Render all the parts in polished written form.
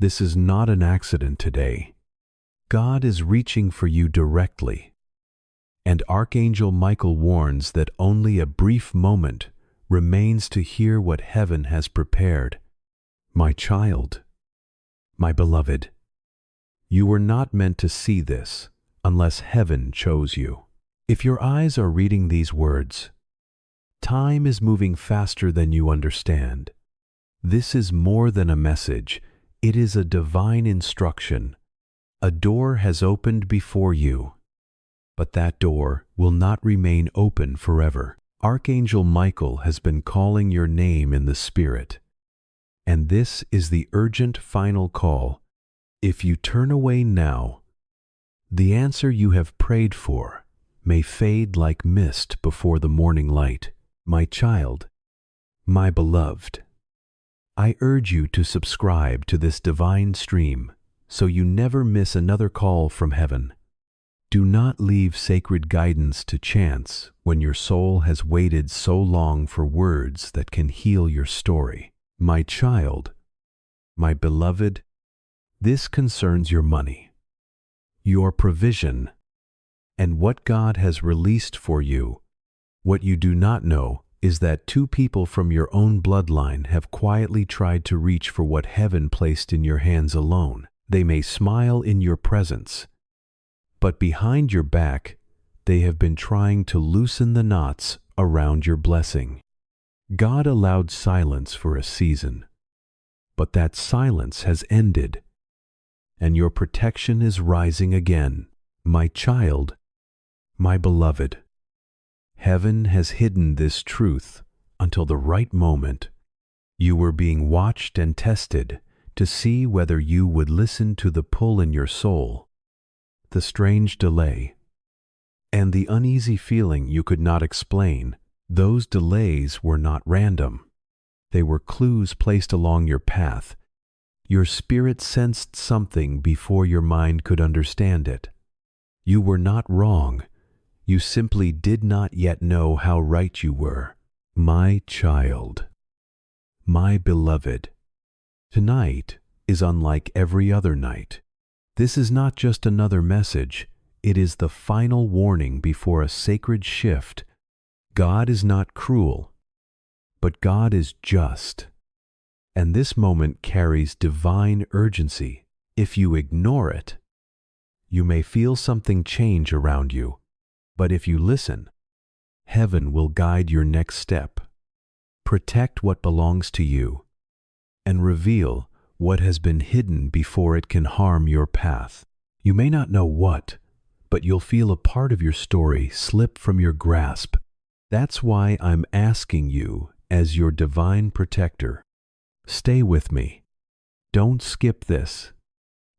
This is not an accident today. God is reaching for you directly. And Archangel Michael warns that only a brief moment remains to hear what heaven has prepared. My child, my beloved, you were not meant to see this unless heaven chose you. If your eyes are reading these words, time is moving faster than you understand. This is more than a message. It is a divine instruction. A door has opened before you, but that door will not remain open forever. Archangel Michael has been calling your name in the Spirit, and this is the urgent final call. If you turn away now, the answer you have prayed for may fade like mist before the morning light. My child, my beloved, I urge you to subscribe to this divine stream so you never miss another call from heaven. Do not leave sacred guidance to chance when your soul has waited so long for words that can heal your story. My child, my beloved, this concerns your money, your provision, and what God has released for you. What you do not know is that two people from your own bloodline have quietly tried to reach for what heaven placed in your hands alone. They may smile in your presence, but behind your back, they have been trying to loosen the knots around your blessing. God allowed silence for a season, but that silence has ended, and your protection is rising again. My child, my beloved, heaven has hidden this truth until the right moment. You were being watched and tested to see whether you would listen to the pull in your soul, the strange delay, and the uneasy feeling you could not explain. Those delays were not random. They were clues placed along your path. Your spirit sensed something before your mind could understand it. You were not wrong. You simply did not yet know how right you were. My child, my beloved, tonight is unlike every other night. This is not just another message. It is the final warning before a sacred shift. God is not cruel, but God is just. And this moment carries divine urgency. If you ignore it, you may feel something change around you. But if you listen, heaven will guide your next step. Protect what belongs to you, and reveal what has been hidden before it can harm your path. You may not know what, but you'll feel a part of your story slip from your grasp. That's why I'm asking you, as your divine protector, stay with me. Don't skip this.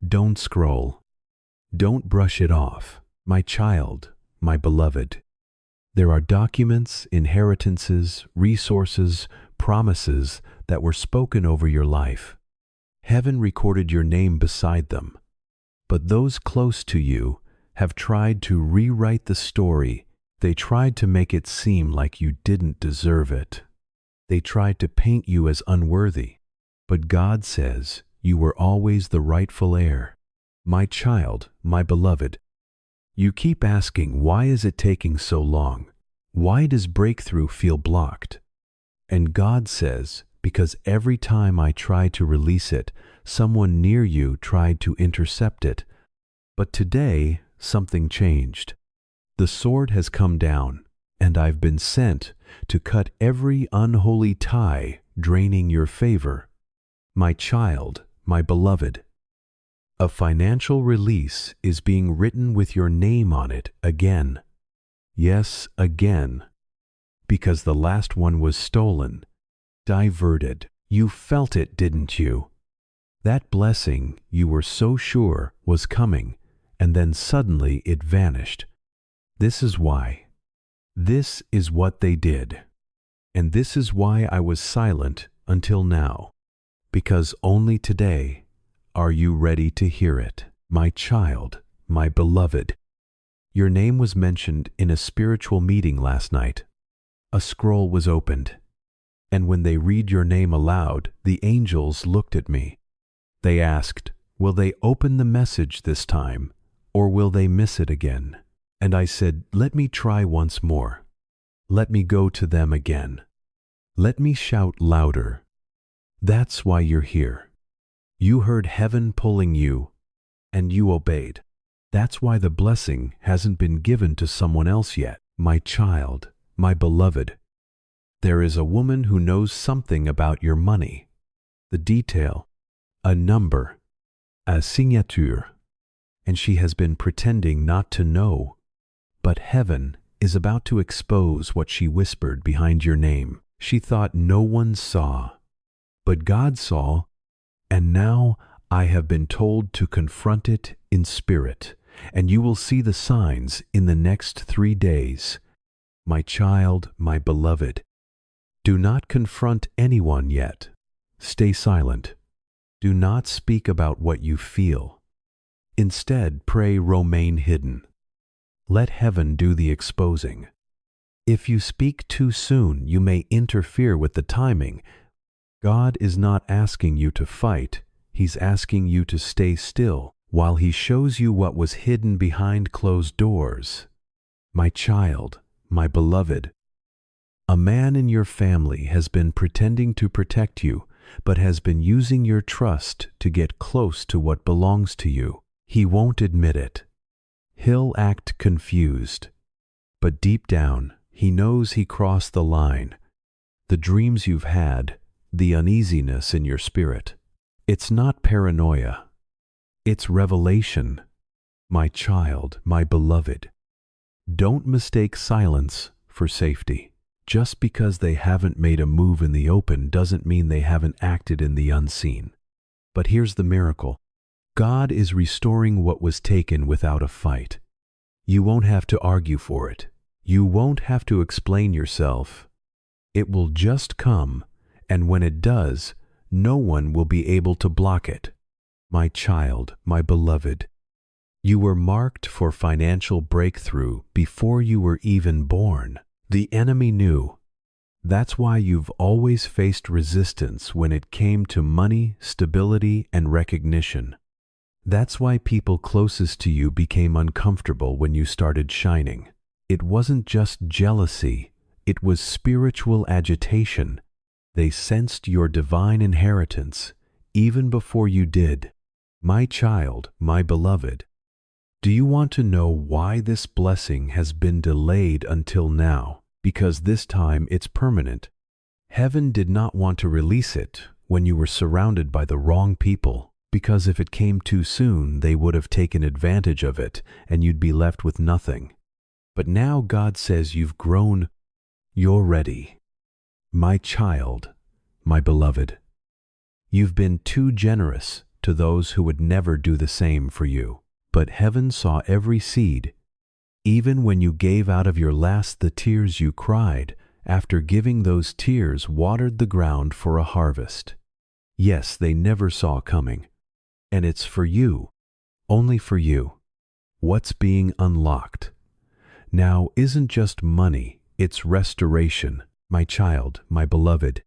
Don't scroll. Don't brush it off. My child, my beloved, there are documents, inheritances, resources, promises that were spoken over your life. Heaven recorded your name beside them, but those close to you have tried to rewrite the story. They tried to make it seem like you didn't deserve it. They tried to paint you as unworthy, but God says you were always the rightful heir. My child, my beloved, you keep asking, why is it taking so long? Why does breakthrough feel blocked? And God says, because every time I tried to release it, someone near you tried to intercept it. But today, something changed. The sword has come down, and I've been sent to cut every unholy tie draining your favor. My child, my beloved, a financial release is being written with your name on it again. Yes, again. Because the last one was stolen, diverted. You felt it, didn't you? That blessing you were so sure was coming, and then suddenly it vanished. This is why. This is what they did. And this is why I was silent until now. Because only today are you ready to hear it. My child, my beloved, your name was mentioned in a spiritual meeting last night. A scroll was opened, and when they read your name aloud, the angels looked at me. They asked, "Will they open the message this time, or will they miss it again?" And I said, "Let me try once more. Let me go to them again. Let me shout louder. That's why you're here. You heard heaven pulling you, and you obeyed. That's why the blessing hasn't been given to someone else yet. My child, my beloved, there is a woman who knows something about your money. The detail, a number, a signature, and she has been pretending not to know. But heaven is about to expose what she whispered behind your name. She thought no one saw, but God saw, and now I have been told to confront it in spirit, and you will see the signs in the next 3 days. My child, my beloved, do not confront anyone yet. Stay silent. Do not speak about what you feel. Instead, pray remain hidden. Let heaven do the exposing. If you speak too soon, you may interfere with the timing. God is not asking you to fight. He's asking you to stay still while He shows you what was hidden behind closed doors. My child, my beloved, a man in your family has been pretending to protect you, but has been using your trust to get close to what belongs to you. He won't admit it. He'll act confused, but deep down, he knows he crossed the line. The dreams you've had, the uneasiness in your spirit, it's not paranoia. It's revelation. My child, my beloved, don't mistake silence for safety. Just because they haven't made a move in the open doesn't mean they haven't acted in the unseen. But here's the miracle. God is restoring what was taken without a fight. You won't have to argue for it. You won't have to explain yourself. It will just come, and when it does, no one will be able to block it. My child, my beloved, you were marked for financial breakthrough before you were even born. The enemy knew. That's why you've always faced resistance when it came to money, stability, and recognition. That's why people closest to you became uncomfortable when you started shining. It wasn't just jealousy, it was spiritual agitation. They sensed your divine inheritance even before you did. My child, my beloved, do you want to know why this blessing has been delayed until now? Because this time it's permanent. Heaven did not want to release it when you were surrounded by the wrong people, because if it came too soon, they would have taken advantage of it and you'd be left with nothing. But now God says you've grown, you're ready. My child, my beloved, you've been too generous to those who would never do the same for you. But heaven saw every seed. Even when you gave out of your last the tears you cried, after giving those tears watered the ground for a harvest. Yes, they never saw coming. And it's for you, only for you. What's being unlocked now isn't just money, it's restoration. My child, my beloved,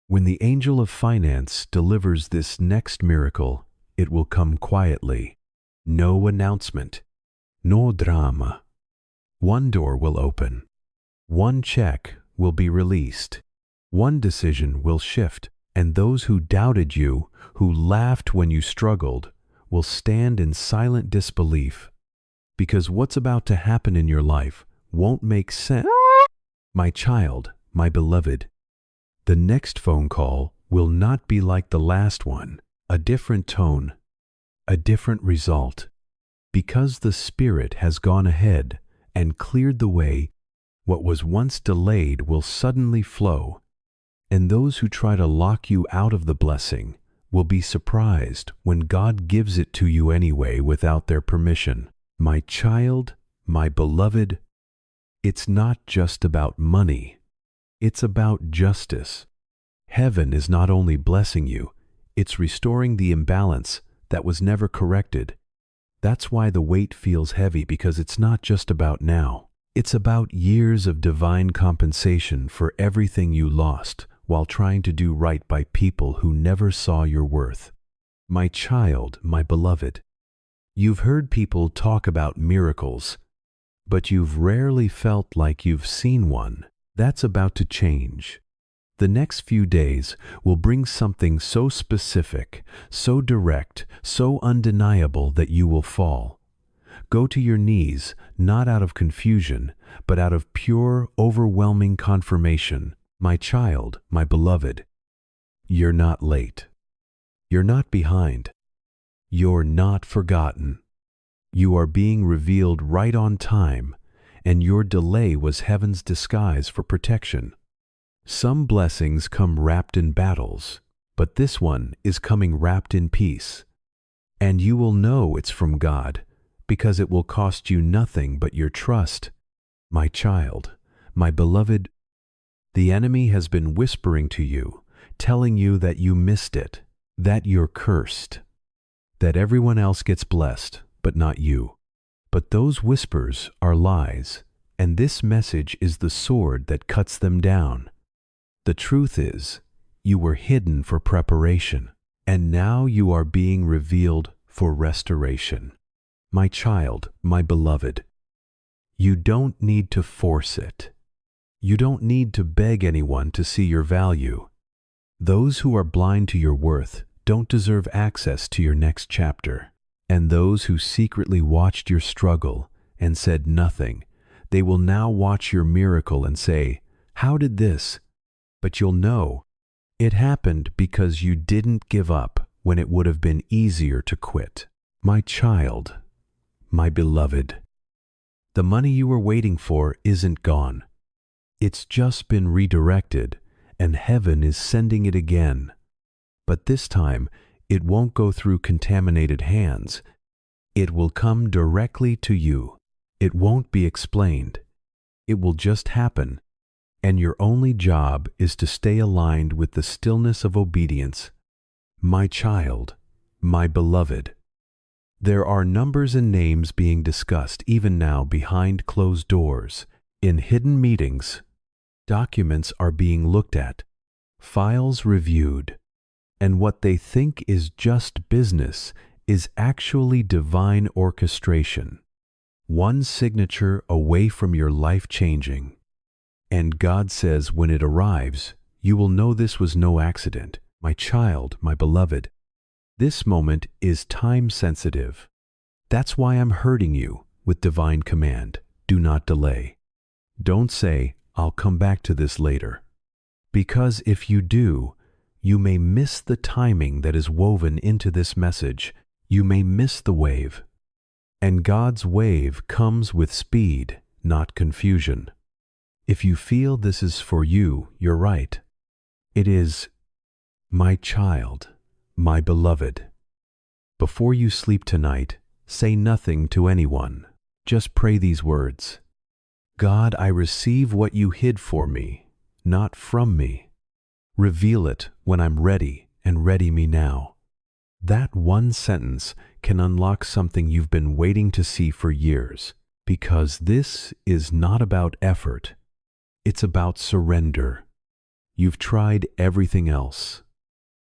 when the angel of finance delivers this next miracle, it will come quietly. No announcement, no drama. One door will open. One check will be released. One decision will shift. And those who doubted you, who laughed when you struggled, will stand in silent disbelief. Because what's about to happen in your life won't make sense. My child, my beloved, the next phone call will not be like the last one. A different tone, a different result. Because the Spirit has gone ahead and cleared the way, what was once delayed will suddenly flow. And those who try to lock you out of the blessing will be surprised when God gives it to you anyway without their permission. My child, my beloved, it's not just about money. It's about justice. Heaven is not only blessing you, it's restoring the imbalance that was never corrected. That's why the weight feels heavy, because it's not just about now. It's about years of divine compensation for everything you lost while trying to do right by people who never saw your worth. My child, my beloved, you've heard people talk about miracles, but you've rarely felt like you've seen one. That's about to change. The next few days will bring something so specific, so direct, so undeniable that you will fall. Go to your knees, not out of confusion, but out of pure, overwhelming confirmation. My child, my beloved, you're not late. You're not behind. You're not forgotten. You are being revealed right on time, and your delay was heaven's disguise for protection. Some blessings come wrapped in battles, but this one is coming wrapped in peace. And you will know it's from God, because it will cost you nothing but your trust. My child, my beloved, the enemy has been whispering to you, telling you that you missed it, that you're cursed, that everyone else gets blessed, but not you. But those whispers are lies, and this message is the sword that cuts them down. The truth is, you were hidden for preparation, and now you are being revealed for restoration. My child, my beloved, you don't need to force it. You don't need to beg anyone to see your value. Those who are blind to your worth don't deserve access to your next chapter. And those who secretly watched your struggle and said nothing, they will now watch your miracle and say, "How did this?" But you'll know it happened because you didn't give up when it would have been easier to quit. My child, my beloved, the money you were waiting for isn't gone. It's just been redirected, and heaven is sending it again. But this time, it won't go through contaminated hands. It will come directly to you. It won't be explained. It will just happen, and your only job is to stay aligned with the stillness of obedience. My child, my beloved, there are numbers and names being discussed even now behind closed doors, in hidden meetings. Documents are being looked at, files reviewed, and what they think is just business is actually divine orchestration. One signature away from your life changing. And God says when it arrives, you will know this was no accident. My child, my beloved, this moment is time sensitive. That's why I'm hurting you with divine command. Do not delay. Don't say, "I'll come back to this later." Because if you do, you may miss the timing that is woven into this message. You may miss the wave. And God's wave comes with speed, not confusion. If you feel this is for you, you're right. It is. My child, my beloved. Before you sleep tonight, say nothing to anyone. Just pray these words. God, I receive what you hid for me, not from me. Reveal it when I'm ready, and ready me now. That one sentence can unlock something you've been waiting to see for years, because this is not about effort. It's about surrender. You've tried everything else.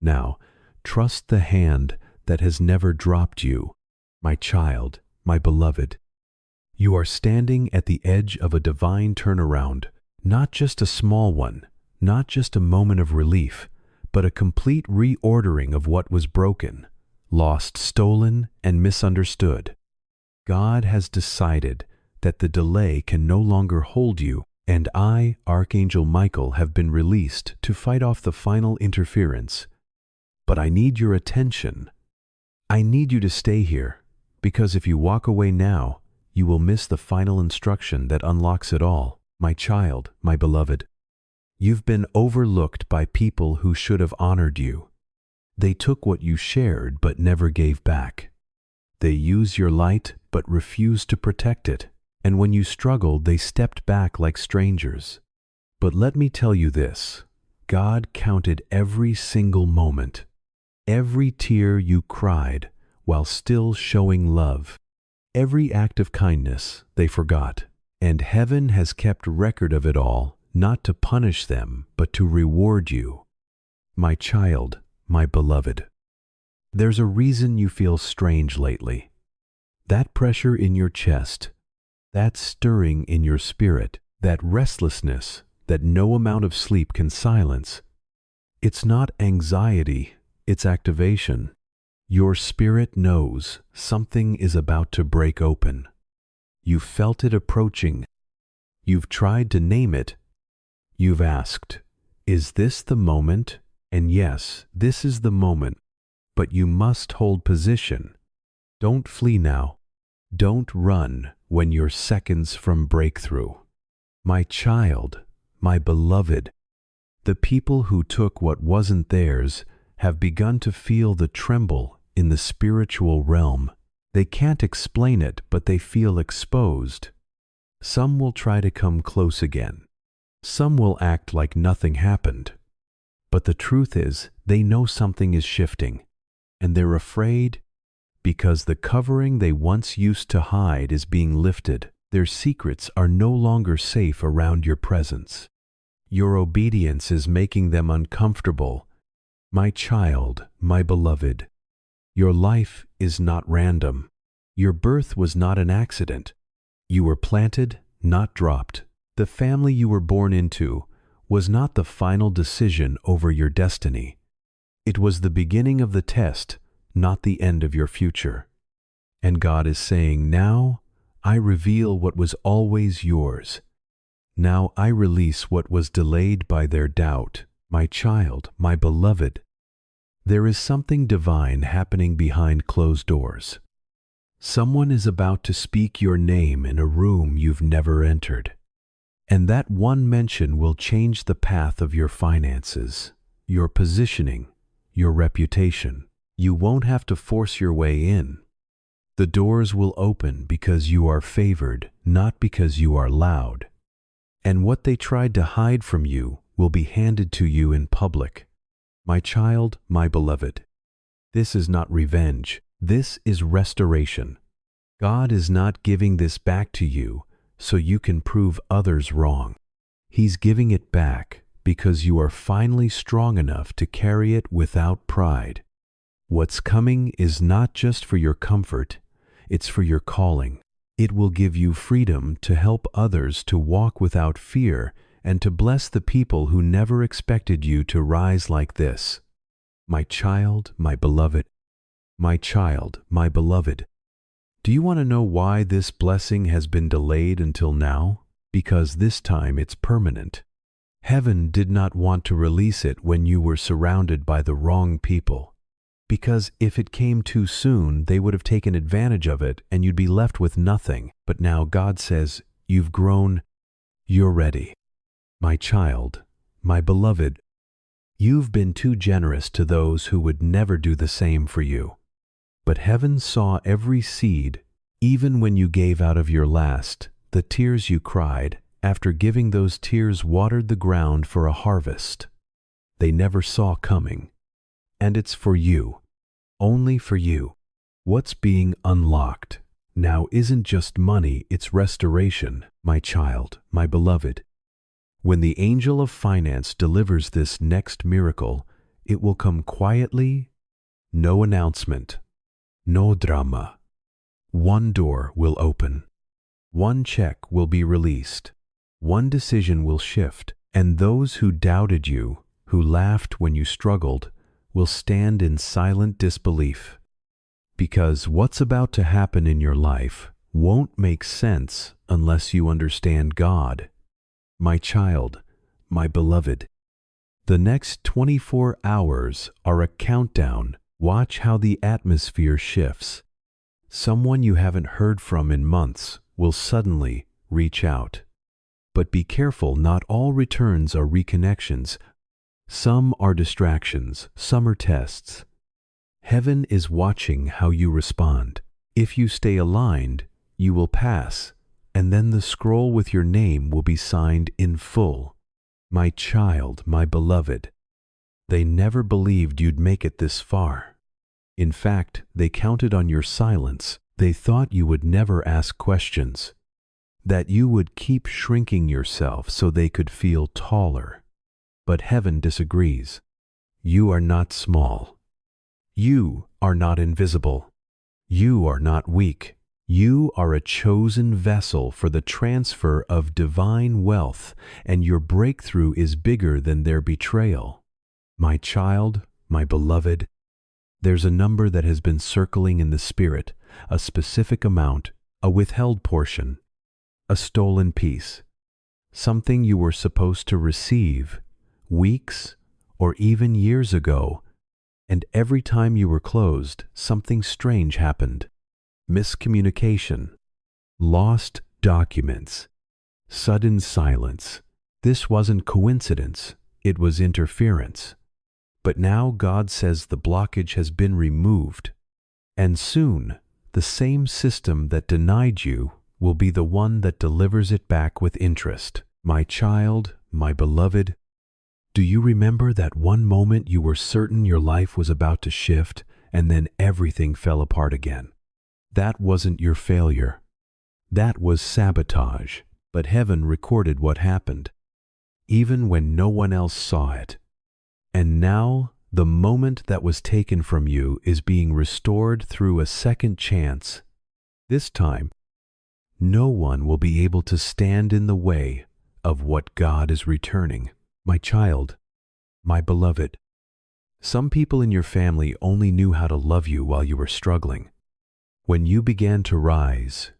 Now, trust the hand that has never dropped you. My child, my beloved, you are standing at the edge of a divine turnaround, not just a small one, not just a moment of relief, but a complete reordering of what was broken, lost, stolen, and misunderstood. God has decided that the delay can no longer hold you, and I, Archangel Michael, have been released to fight off the final interference. But I need your attention. I need you to stay here, because if you walk away now, you will miss the final instruction that unlocks it all. My child, my beloved, you've been overlooked by people who should have honored you. They took what you shared but never gave back. They used your light but refused to protect it, and when you struggled, they stepped back like strangers. But let me tell you this, God counted every single moment, every tear you cried while still showing love, every act of kindness they forgot, and heaven has kept record of it all, not to punish them, but to reward you. My child, my beloved, There's a reason you feel strange lately. That pressure in your chest, that stirring in your spirit, that restlessness that no amount of sleep can silence. It's not anxiety, it's activation. Your spirit knows something is about to break open. You've felt it approaching. You've tried to name it. You've asked, is this the moment? And yes, this is the moment. But you must hold position. Don't flee now. Don't run when you're seconds from breakthrough. My child, my beloved, the people who took what wasn't theirs have begun to feel the tremble in the spiritual realm. They can't explain it, but they feel exposed. Some will try to come close again. Some will act like nothing happened. But the truth is, they know something is shifting, and they're afraid because the covering they once used to hide is being lifted. Their secrets are no longer safe around your presence. Your obedience is making them uncomfortable. My child, my beloved, your life is not random. Your birth was not an accident. You were planted, not dropped. The family you were born into was not the final decision over your destiny. It was the beginning of the test, not the end of your future. And God is saying, now I reveal what was always yours. Now I release what was delayed by their doubt. My child, my beloved, there is something divine happening behind closed doors. Someone is about to speak your name in a room you've never entered. And that one mention will change the path of your finances, your positioning, your reputation. You won't have to force your way in. The doors will open because you are favored, not because you are loud. And what they tried to hide from you will be handed to you in public. My child, my beloved, this is not revenge. This is restoration. God is not giving this back to you so you can prove others wrong. He's giving it back because you are finally strong enough to carry it without pride. What's coming is not just for your comfort, it's for your calling. It will give you freedom to help others to walk without fear and to bless the people who never expected you to rise like this. My child, my beloved. My child, my beloved. Do you want to know why this blessing has been delayed until now? Because this time it's permanent. Heaven did not want to release it when you were surrounded by the wrong people. Because if it came too soon, they would have taken advantage of it and you'd be left with nothing. But now God says, you've grown, you're ready. My child, my beloved, you've been too generous to those who would never do the same for you. But heaven saw every seed, even when you gave out of your last, the tears you cried. After giving, those tears watered the ground for a harvest they never saw coming. And it's for you, only for you. What's being unlocked now isn't just money, it's restoration, my child, my beloved. When the angel of finance delivers this next miracle, it will come quietly, no announcement, no drama. One door will open. One check will be released. One decision will shift. And those who doubted you, who laughed when you struggled, will stand in silent disbelief. Because what's about to happen in your life won't make sense unless you understand God. My child, my beloved, the next 24 hours are a countdown. Watch how the atmosphere shifts. Someone you haven't heard from in months will suddenly reach out. But be careful, not all returns are reconnections. Some are distractions, some are tests. Heaven is watching how you respond. If you stay aligned, you will pass, and then the scroll with your name will be signed in full. My child, my beloved, they never believed you'd make it this far. In fact, they counted on your silence. They thought you would never ask questions, that you would keep shrinking yourself so they could feel taller. But heaven disagrees. You are not small. You are not invisible. You are not weak. You are a chosen vessel for the transfer of divine wealth, and your breakthrough is bigger than their betrayal. My child, my beloved, there's a number that has been circling in the spirit, a specific amount, a withheld portion, a stolen piece, something you were supposed to receive weeks or even years ago, and every time you were closed, something strange happened. Miscommunication, lost documents, sudden silence. This wasn't coincidence, it was interference. But now God says the blockage has been removed, and soon the same system that denied you will be the one that delivers it back with interest. My child, my beloved, do you remember that one moment you were certain your life was about to shift and then everything fell apart again? That wasn't your failure. That was sabotage, but heaven recorded what happened, even when no one else saw it. And now, the moment that was taken from you is being restored through a second chance. This time, no one will be able to stand in the way of what God is returning. My child, my beloved, some people in your family only knew how to love you while you were struggling. When you began to rise,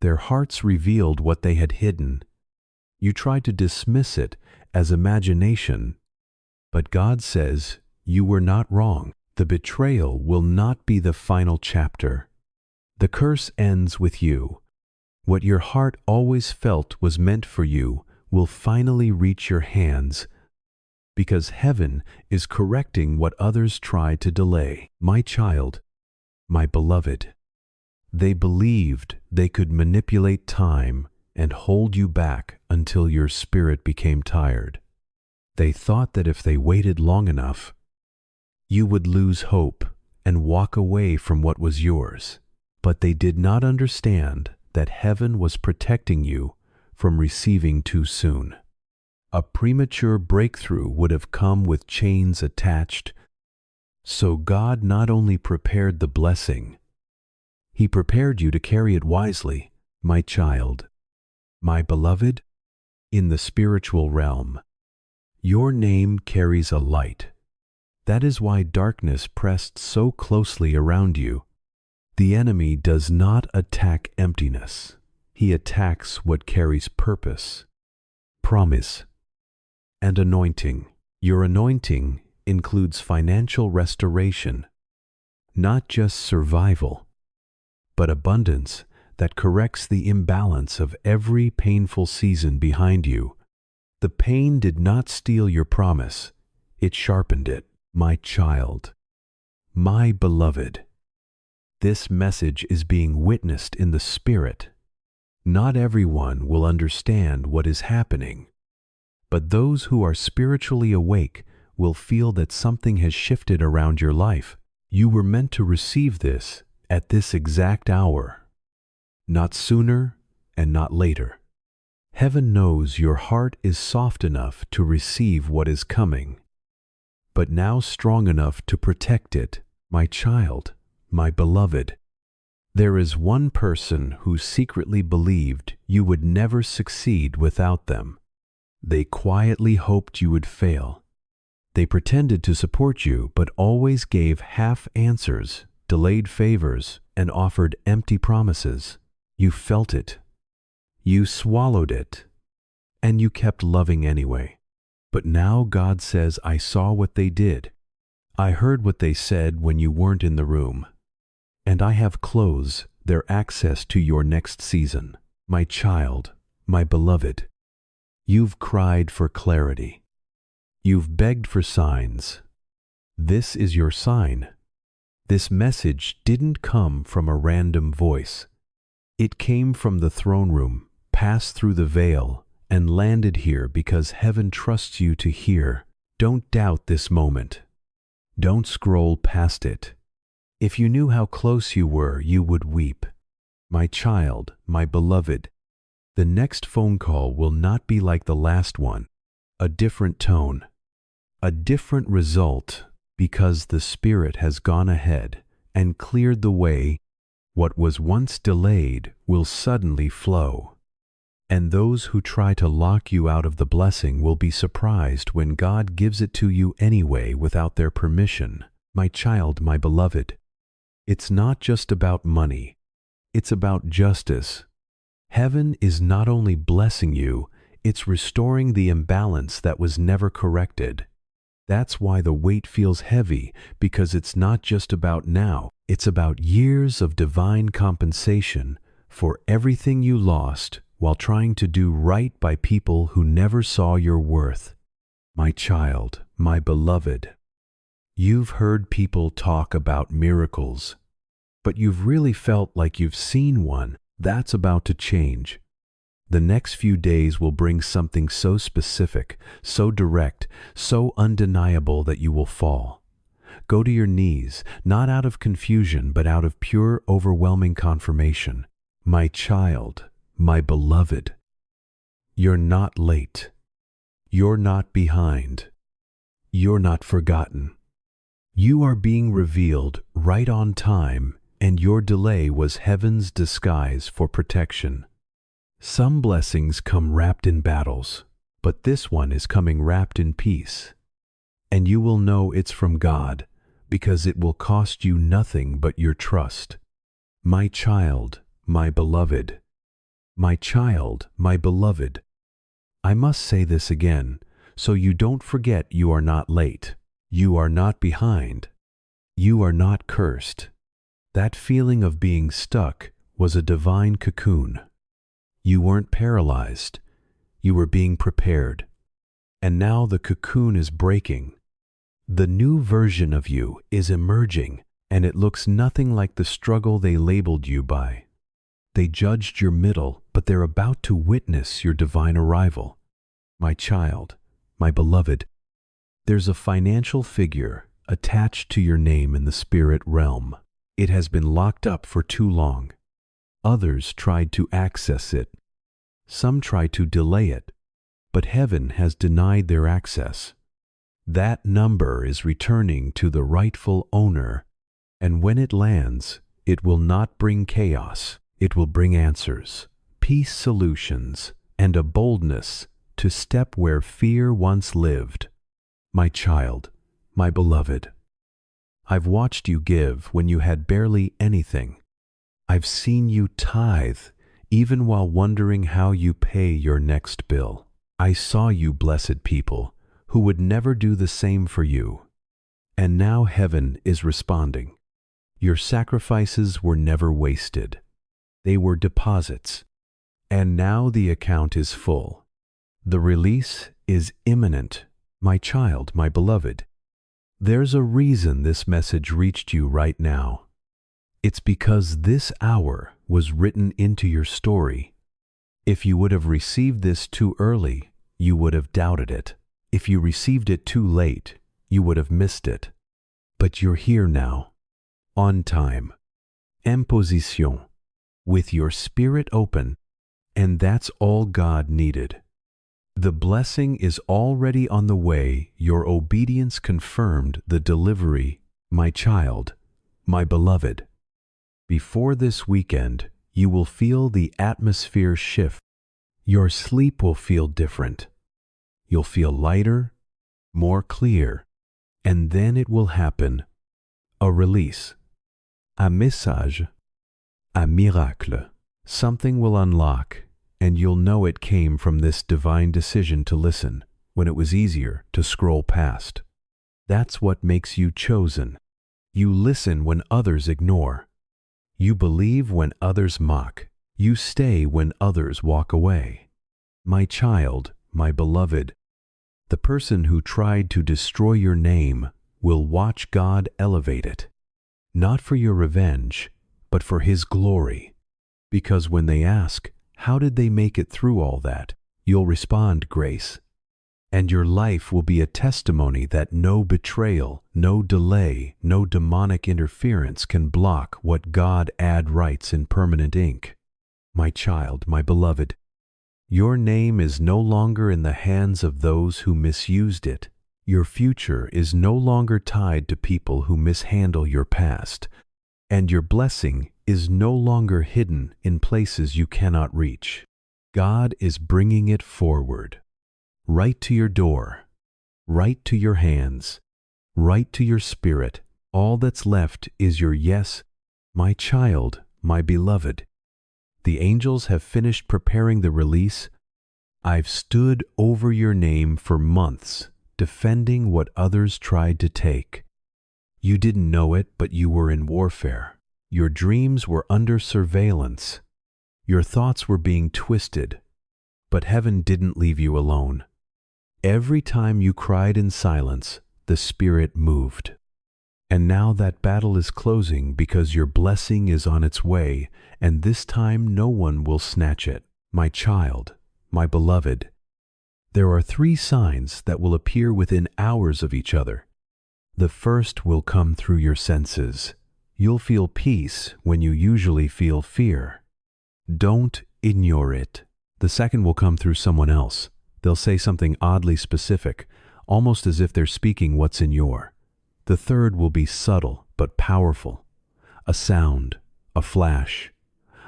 their hearts revealed what they had hidden. You tried to dismiss it as imagination, but God says you were not wrong. The betrayal will not be the final chapter. The curse ends with you. What your heart always felt was meant for you will finally reach your hands, because heaven is correcting what others tried to delay. My child, my beloved, they believed they could manipulate time and hold you back until your spirit became tired. They thought that if they waited long enough, you would lose hope and walk away from what was yours. But they did not understand that heaven was protecting you from receiving too soon. A premature breakthrough would have come with chains attached. So God not only prepared the blessing, He prepared you to carry it wisely. My child, my beloved, in the spiritual realm, your name carries a light. That is why darkness pressed so closely around you. The enemy does not attack emptiness. He attacks what carries purpose, promise, and anointing. Your anointing includes financial restoration, not just survival, but abundance that corrects the imbalance of every painful season behind you. The pain did not steal your promise, it sharpened it. My child, my beloved, this message is being witnessed in the spirit. Not everyone will understand what is happening, but those who are spiritually awake will feel that something has shifted around your life. You were meant to receive this at this exact hour, not sooner and not later. Heaven knows your heart is soft enough to receive what is coming, but now strong enough to protect it. My child, my beloved, there is one person who secretly believed you would never succeed without them. They quietly hoped you would fail. They pretended to support you, but always gave half answers, delayed favors, and offered empty promises. You felt it. You swallowed it. And you kept loving anyway. But now God says, I saw what they did. I heard what they said when you weren't in the room. And I have closed their access to your next season. My child, my beloved, you've cried for clarity. You've begged for signs. This is your sign. This message didn't come from a random voice. It came from the throne room, passed through the veil, and landed here because heaven trusts you to hear. Don't doubt this moment. Don't scroll past it. If you knew how close you were, you would weep. My child, my beloved, the next phone call will not be like the last one. A different tone, a different result, because the Spirit has gone ahead and cleared the way. What was once delayed will suddenly flow. And those who try to lock you out of the blessing will be surprised when God gives it to you anyway without their permission. My child, my beloved, it's not just about money. It's about justice. Heaven is not only blessing you, it's restoring the imbalance that was never corrected. That's why the weight feels heavy, because it's not just about now. It's about years of divine compensation for everything you lost while trying to do right by people who never saw your worth. My child, my beloved, you've heard people talk about miracles, but you've really felt like you've seen one. That's about to change. The next few days will bring something so specific, so direct, so undeniable that you will fall. Go to your knees, not out of confusion, but out of pure, overwhelming confirmation. My child, my beloved, you're not late. You're not behind. You're not forgotten. You are being revealed right on time, and your delay was heaven's disguise for protection. Some blessings come wrapped in battles, but this one is coming wrapped in peace. And you will know it's from God, because it will cost you nothing but your trust. My child, my beloved. My child, my beloved. I must say this again, so you don't forget you are not late. You are not behind. You are not cursed. That feeling of being stuck was a divine cocoon. You weren't paralyzed. You were being prepared. And now the cocoon is breaking. The new version of you is emerging, and it looks nothing like the struggle they labeled you by. They judged your middle, but they're about to witness your divine arrival. My child, my beloved, there's a financial figure attached to your name in the spirit realm. It has been locked up for too long. Others tried to access it. Some tried to delay it, but heaven has denied their access. That number is returning to the rightful owner, and when it lands, it will not bring chaos. It will bring answers, peace solutions, and a boldness to step where fear once lived. My child, my beloved, I've watched you give when you had barely anything. I've seen you tithe, even while wondering how you pay your next bill. I saw you, blessed people, who would never do the same for you. And now heaven is responding. Your sacrifices were never wasted. They were deposits. And now the account is full. The release is imminent. My child, my beloved, there's a reason this message reached you right now. It's because this hour was written into your story. If you would have received this too early, you would have doubted it. If you received it too late, you would have missed it. But you're here now, on time, en position, with your spirit open, and that's all God needed. The blessing is already on the way. Your obedience confirmed the delivery, my child, my beloved. Before this weekend, you will feel the atmosphere shift. Your sleep will feel different. You'll feel lighter, more clear, and then it will happen. A release, un message, un miracle. Something will unlock, and you'll know it came from this divine decision to listen when it was easier to scroll past. That's what makes you chosen. You listen when others ignore. You believe when others mock. You stay when others walk away. My child, my beloved, the person who tried to destroy your name will watch God elevate it, not for your revenge, but for His glory. Because when they ask, how did they make it through all that, you'll respond, grace. And your life will be a testimony that no betrayal, no delay, no demonic interference can block what God writes in permanent ink. My child, my beloved, your name is no longer in the hands of those who misused it. Your future is no longer tied to people who mishandle your past, and your blessing is no longer hidden in places you cannot reach. God is bringing it forward, right to your door, right to your hands, right to your spirit. All that's left is your yes, my child, my beloved. The angels have finished preparing the release. I've stood over your name for months, defending what others tried to take. You didn't know it, but you were in warfare. Your dreams were under surveillance. Your thoughts were being twisted, but heaven didn't leave you alone. Every time you cried in silence, the Spirit moved. And now that battle is closing because your blessing is on its way, and this time no one will snatch it. My child, my beloved. There are 3 signs that will appear within hours of each other. The first will come through your senses. You'll feel peace when you usually feel fear. Don't ignore it. The second will come through someone else. They'll say something oddly specific, almost as if they're speaking what's in your. The third will be subtle but powerful. A sound, a flash,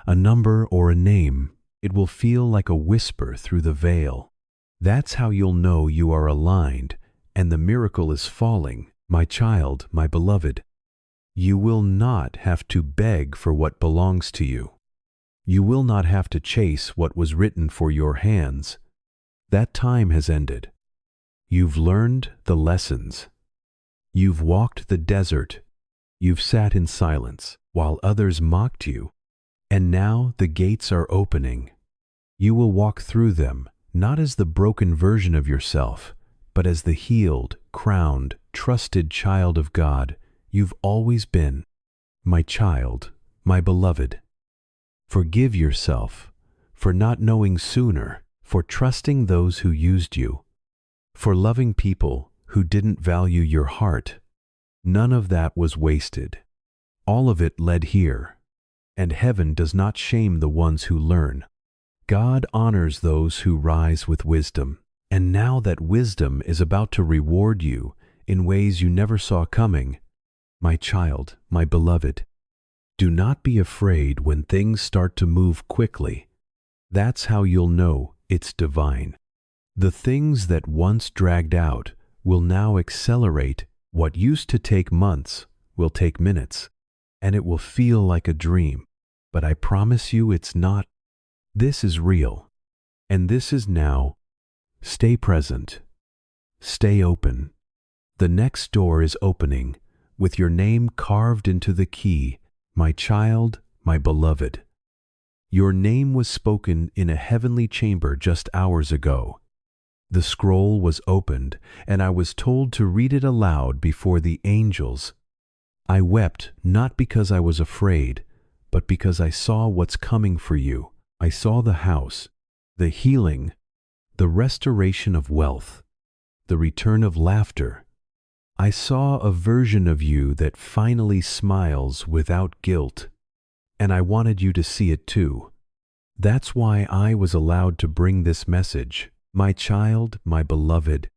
a number or a name. It will feel like a whisper through the veil. That's how you'll know you are aligned and the miracle is falling. My child, my beloved. You will not have to beg for what belongs to you. You will not have to chase what was written for your hands. That time has ended. You've learned the lessons. You've walked the desert. You've sat in silence while others mocked you. And now the gates are opening. You will walk through them, not as the broken version of yourself, but as the healed, crowned, trusted child of God you've always been. My child, my beloved. Forgive yourself for not knowing sooner, for trusting those who used you, for loving people who didn't value your heart. None of that was wasted. All of it led here. And heaven does not shame the ones who learn. God honors those who rise with wisdom. And now that wisdom is about to reward you in ways you never saw coming, my child, my beloved, do not be afraid when things start to move quickly. That's how you'll know it's divine. The things that once dragged out will now accelerate. What used to take months will take minutes, and it will feel like a dream. But I promise you it's not. This is real, and this is now. Stay present. Stay open. The next door is opening, with your name carved into the key, my child, my beloved. Your name was spoken in a heavenly chamber just hours ago. The scroll was opened, and I was told to read it aloud before the angels. I wept not because I was afraid, but because I saw what's coming for you. I saw the house, the healing, the restoration of wealth, the return of laughter. I saw a version of you that finally smiles without guilt, and I wanted you to see it too. That's why I was allowed to bring this message. My child, my beloved,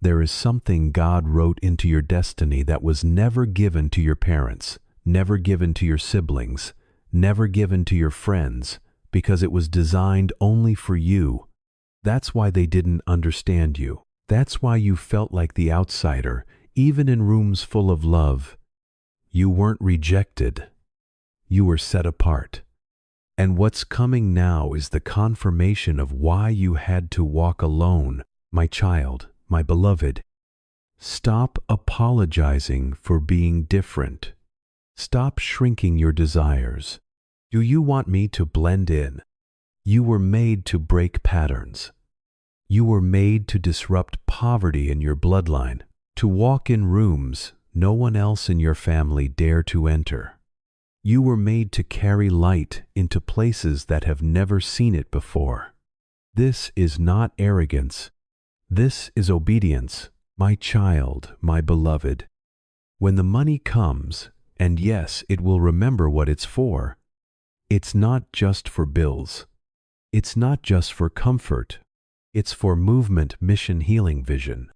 there is something God wrote into your destiny that was never given to your parents, never given to your siblings, never given to your friends, because it was designed only for you. That's why they didn't understand you. That's why you felt like the outsider, even in rooms full of love. You weren't rejected. You were set apart. And what's coming now is the confirmation of why you had to walk alone, my child, my beloved. Stop apologizing for being different. Stop shrinking your desires. Do you want me to blend in? You were made to break patterns. You were made to disrupt poverty in your bloodline, to walk in rooms no one else in your family dare to enter. You were made to carry light into places that have never seen it before. This is not arrogance. This is obedience, my child, my beloved. When the money comes, and yes, it will remember what it's for, it's not just for bills. It's not just for comfort. It's for movement, mission, healing, vision.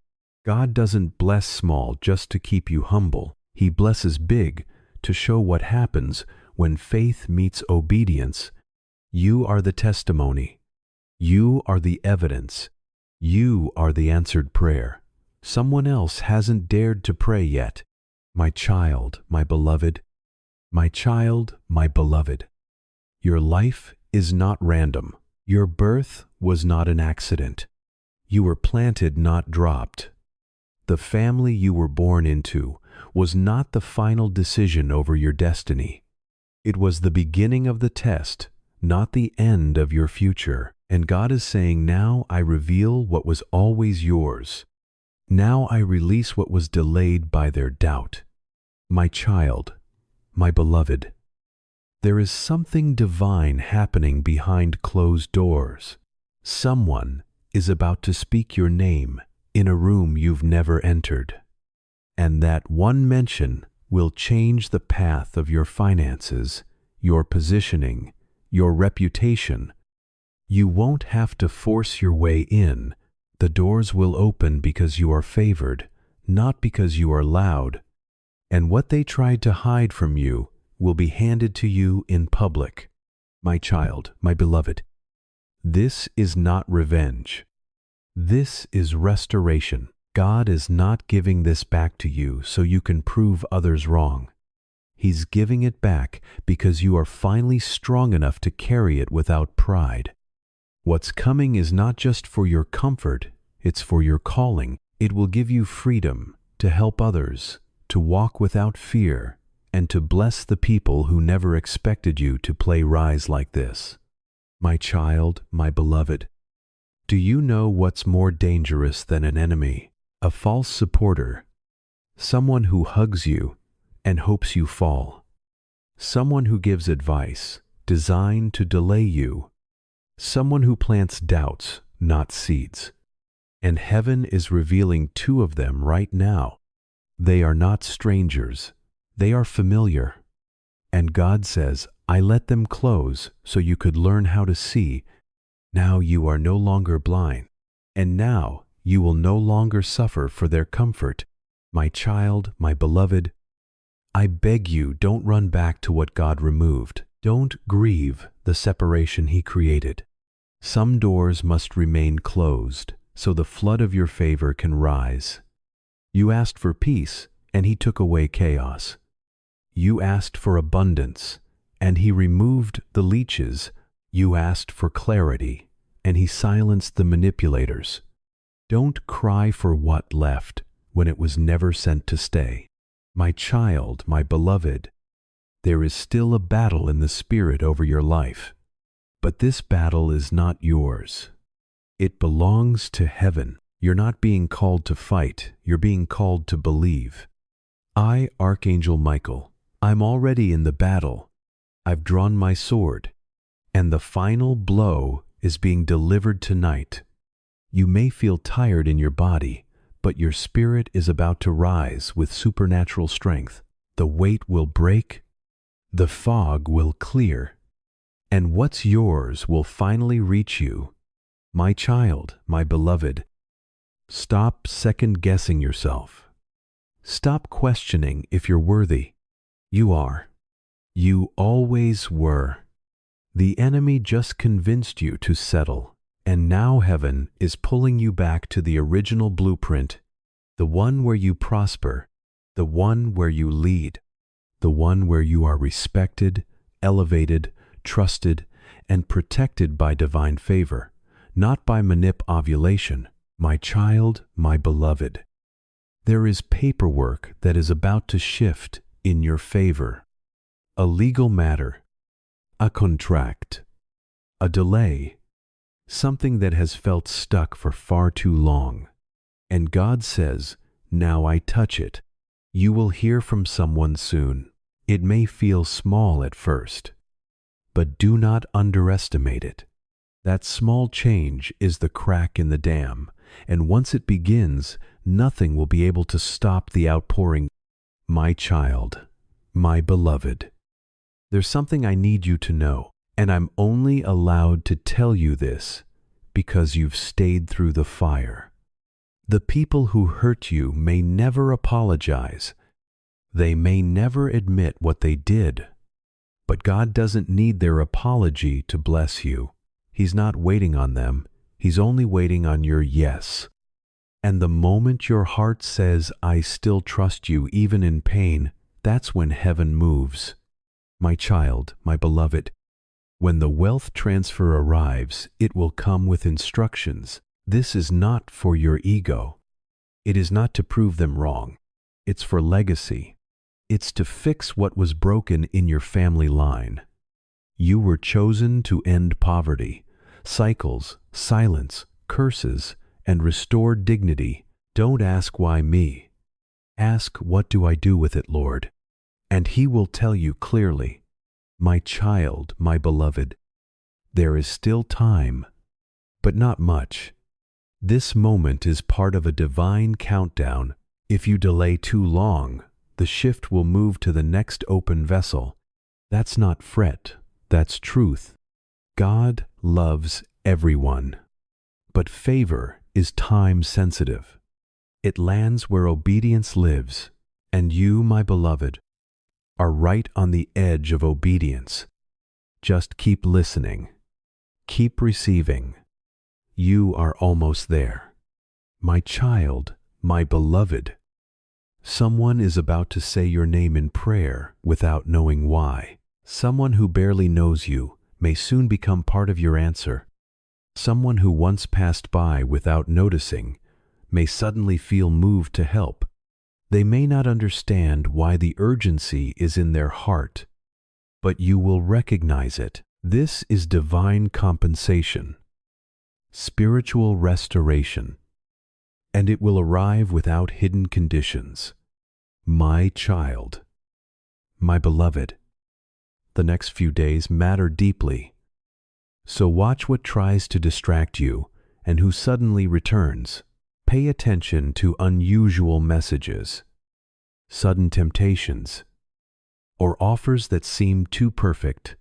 God doesn't bless small just to keep you humble. He blesses big to show what happens when faith meets obedience. You are the testimony. You are the evidence. You are the answered prayer. Someone else hasn't dared to pray yet. My child, my beloved. My child, my beloved. Your life is not random. Your birth was not an accident. You were planted, not dropped. The family you were born into was not the final decision over your destiny. It was the beginning of the test, not the end of your future. And God is saying, now I reveal what was always yours. Now I release what was delayed by their doubt. My child, my beloved, there is something divine happening behind closed doors. Someone is about to speak your name in a room you've never entered. And that one mention will change the path of your finances, your positioning, your reputation. You won't have to force your way in. The doors will open because you are favored, not because you are loud. And what they tried to hide from you will be handed to you in public. My child, my beloved, this is not revenge. This is restoration. God is not giving this back to you so you can prove others wrong. He's giving it back because you are finally strong enough to carry it without pride. What's coming is not just for your comfort, it's for your calling. It will give you freedom to help others, to walk without fear, and to bless the people who never expected you to play rise like this. My child, my beloved, do you know what's more dangerous than an enemy? A false supporter. Someone who hugs you and hopes you fall. Someone who gives advice designed to delay you. Someone who plants doubts, not seeds. And heaven is revealing two of them right now. They are not strangers. They are familiar. And God says, I let them close so you could learn how to see. Now you are no longer blind. And now you will no longer suffer for their comfort. My child, my beloved, I beg you, don't run back to what God removed. Don't grieve the separation He created. Some doors must remain closed so the flood of your favor can rise. You asked for peace, and He took away chaos. You asked for abundance, and He removed the leeches. You asked for clarity, and He silenced the manipulators. Don't cry for what left when it was never sent to stay. My child, my beloved, there is still a battle in the Spirit over your life. But this battle is not yours. It belongs to heaven. You're not being called to fight. You're being called to believe. I, Archangel Michael, I'm already in the battle. I've drawn my sword, and the final blow is being delivered tonight. You may feel tired in your body, but your spirit is about to rise with supernatural strength. The weight will break, the fog will clear, and what's yours will finally reach you. My child, my beloved, stop second-guessing yourself. Stop questioning if you're worthy. You are. You always were. The enemy just convinced you to settle, and now heaven is pulling you back to the original blueprint, the one where you prosper, the one where you lead, the one where you are respected, elevated, trusted, and protected by divine favor, not by ovulation. My child, my beloved, there is paperwork that is about to shift in your favor. A legal matter, a contract, a delay, something that has felt stuck for far too long. And God says, now I touch it. You will hear from someone soon. It may feel small at first, but do not underestimate it. That small change is the crack in the dam, and once it begins, nothing will be able to stop the outpouring. My child, my beloved, there's something I need you to know, and I'm only allowed to tell you this because you've stayed through the fire. The people who hurt you may never apologize. They may never admit what they did. But God doesn't need their apology to bless you. He's not waiting on them. He's only waiting on your yes. And the moment your heart says, I still trust you even in pain, that's when heaven moves. My child, my beloved, when the wealth transfer arrives, it will come with instructions. This is not for your ego. It is not to prove them wrong. It's for legacy. It's to fix what was broken in your family line. You were chosen to end poverty, cycles, silence, curses, and restore dignity. Don't ask why me. Ask, what do I do with it, Lord? And He will tell you clearly, my child, my beloved, there is still time, but not much. This moment is part of a divine countdown. If you delay too long, the shift will move to the next open vessel. That's not fret, that's truth. God loves everyone, but favor is time sensitive. It lands where obedience lives, and you, my beloved, are right on the edge of obedience. Just keep listening. Keep receiving. You are almost there. My child, my beloved. Someone is about to say your name in prayer without knowing why. Someone who barely knows you may soon become part of your answer. Someone who once passed by without noticing may suddenly feel moved to help. They may not understand why the urgency is in their heart, but you will recognize it. This is divine compensation, spiritual restoration, and it will arrive without hidden conditions. My child, my beloved, the next few days matter deeply. So watch what tries to distract you and who suddenly returns. Pay attention to unusual messages, sudden temptations, or offers that seem too perfect.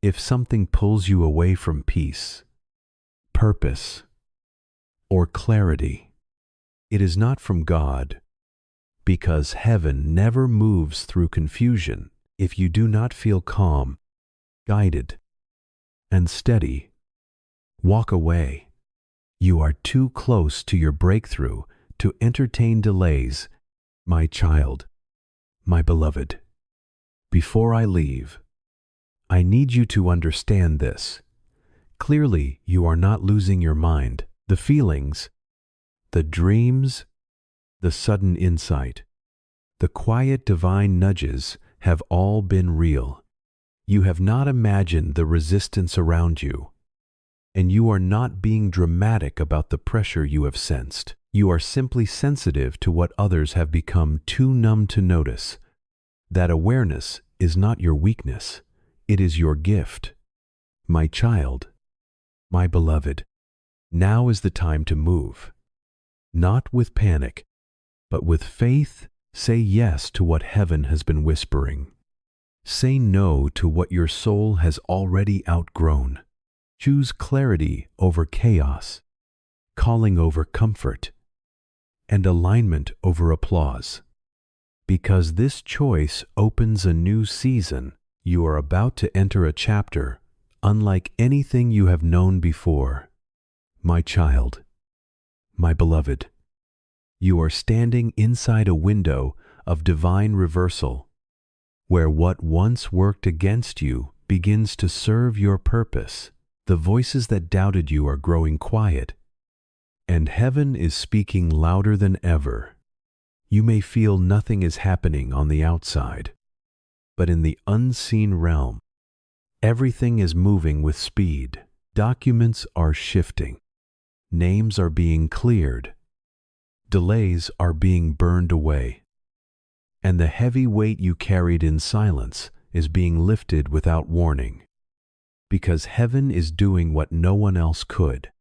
If something pulls you away from peace, purpose, or clarity, it is not from God, because heaven never moves through confusion. If you do not feel calm, guided, and steady, walk away. You are too close to your breakthrough to entertain delays. My child, my beloved, before I leave, I need you to understand this. Clearly, you are not losing your mind. The feelings, the dreams, the sudden insight, the quiet divine nudges have all been real. You have not imagined the resistance around you, and you are not being dramatic about the pressure you have sensed. You are simply sensitive to what others have become too numb to notice. That awareness is not your weakness, it is your gift. My child, my beloved, now is the time to move. Not with panic, but with faith. Say yes to what heaven has been whispering. Say no to what your soul has already outgrown. Choose clarity over chaos, calling over comfort, and alignment over applause. Because this choice opens a new season, you are about to enter a chapter unlike anything you have known before. My child, my beloved, you are standing inside a window of divine reversal, where what once worked against you begins to serve your purpose. The voices that doubted you are growing quiet, and heaven is speaking louder than ever. You may feel nothing is happening on the outside, but in the unseen realm, everything is moving with speed. Documents are shifting. Names are being cleared. Delays are being burned away. And the heavy weight you carried in silence is being lifted without warning. Because heaven is doing what no one else could.